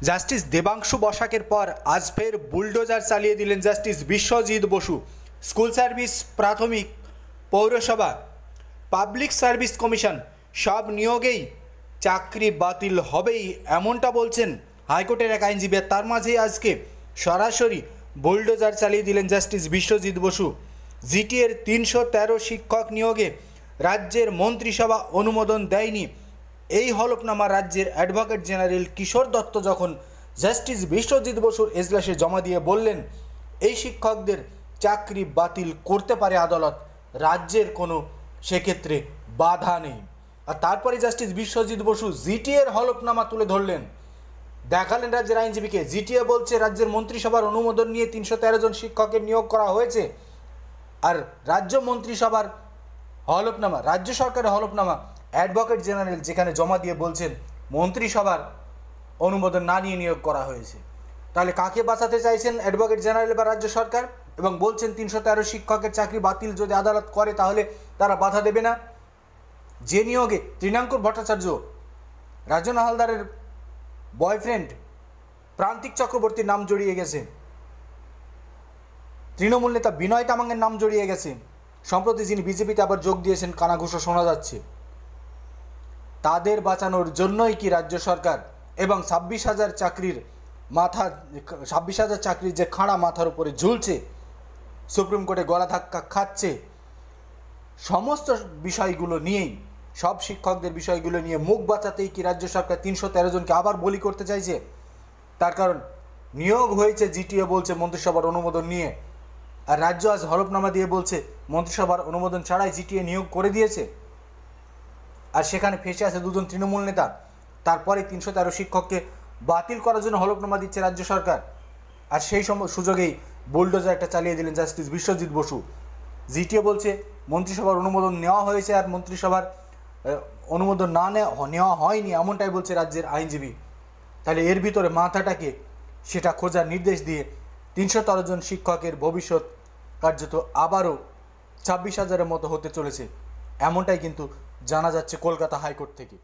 Justice Debangshu বসাকের পর আজ ফের বুলডোজার চালিয়ে দিলেন justice Biswajit Basu. School service, প্রাথমিক, পৌরসভা, পাবলিক সার্ভিস কমিশন সব নিয়োগেই চাকরি বাতিল হবেই, এমনটা বলছেন হাইকোর্টের এক আইনজীবী। তার মাঝেই আজকে সরাসরি বুলডোজার চালিয়ে দিলেন জাস্টিস বিশ্বজিৎ বসু। জিটিএর 313 শিক্ষক নিয়োগে রাজ্যের মন্ত্রিসভা অনুমোদন দেয়নি, এই হলফনামা রাজ্যের অ্যাডভোকেট জেনারেল কিশোর দত্ত যখন জাস্টিস বিশ্বজিৎ বসুর এজলাসে জমা দিয়ে বললেন এই শিক্ষকদের চাকরি বাতিল করতে পারে আদালত, রাজ্যের কোনো সেক্ষেত্রে বাধা নেই। আর তারপরে জাস্টিস বিশ্বজিৎ বসু জিটিএর হলফনামা তুলে ধরলেন, দেখালেন রাজ্যের আইনজীবীকে। জিটিএ বলছে রাজ্যের মন্ত্রিসভার অনুমোদন নিয়ে 313 জন শিক্ষকের নিয়োগ করা হয়েছে, আর রাজ্য মন্ত্রিসভার হলফনামা, রাজ্য সরকারের হলফনামা অ্যাডভোকেট জেনারেল যেখানে জমা দিয়ে বলছেন মন্ত্রিসভার অনুমোদন না নিয়ে নিয়োগ করা হয়েছে। তাহলে কাকে বাঁচাতে চাইছেন অ্যাডভোকেট জেনারেল বা রাজ্য সরকার? এবং বলছেন 313 শিক্ষকের চাকরি বাতিল যদি আদালত করে তাহলে তারা বাধা দেবে না। যে নিয়োগে তৃণাঙ্কুর ভট্টাচার্য, রাজন হালদারের বয়ফ্রেন্ড প্রান্তিক চক্রবর্তীর নাম জড়িয়ে গেছে, তৃণমূল নেতা বিনয় তামাংয়ের নাম জড়িয়ে গেছে, সম্প্রতি যিনি বিজেপিতে আবার যোগ দিয়েছেন কানাঘুষো শোনা যাচ্ছে, তাদের বাঁচানোর জন্যই কি রাজ্য সরকার এবং 26,000 চাকরির মাথা, 26,000 চাকরির যে খাঁড়া মাথার উপরে ঝুলছে, সুপ্রিম কোর্টে গলা ধাক্কা খাচ্ছে, সমস্ত বিষয়গুলো নিয়েই, সব শিক্ষকদের বিষয়গুলো নিয়ে মুখ বাঁচাতেই কি রাজ্য সরকার 313 জনকে আবার বলি করতে চাইছে? তার কারণ নিয়োগ হয়েছে জিটিএ বলছে মন্ত্রিসভার অনুমোদন নিয়ে, আর রাজ্য আজ হলফনামা দিয়ে বলছে মন্ত্রিসভার অনুমোদন ছাড়াই জিটিএ নিয়োগ করে দিয়েছে। আর সেখানে ফেসে আছে দুজন তৃণমূল নেতা। তারপরে 313 শিক্ষককে বাতিল করার জন্য হলফনামা দিচ্ছে রাজ্য সরকার। আর সেই সুযোগেই বুলডোজার একটা চালিয়ে দিলেন জাস্টিস বিশ্বজিৎ বসু। জিটিএ বলছে মন্ত্রিসভার অনুমোদন নেওয়া হয়েছে, আর মন্ত্রিসভার অনুমোদন না নেওয়া হয়নি, এমনটাই বলছে রাজ্যের আইনজীবী। তাহলে এর ভিতরে মাথাটাকে সেটা খোঁজার নির্দেশ দিয়ে 313 জন শিক্ষকের ভবিষ্যৎ কার্যত আবারও 26,000-এর মতো হতে চলেছে, এমনটাই কিন্তু জানা যাচ্ছে কলকাতা হাইকোর্ট থেকে।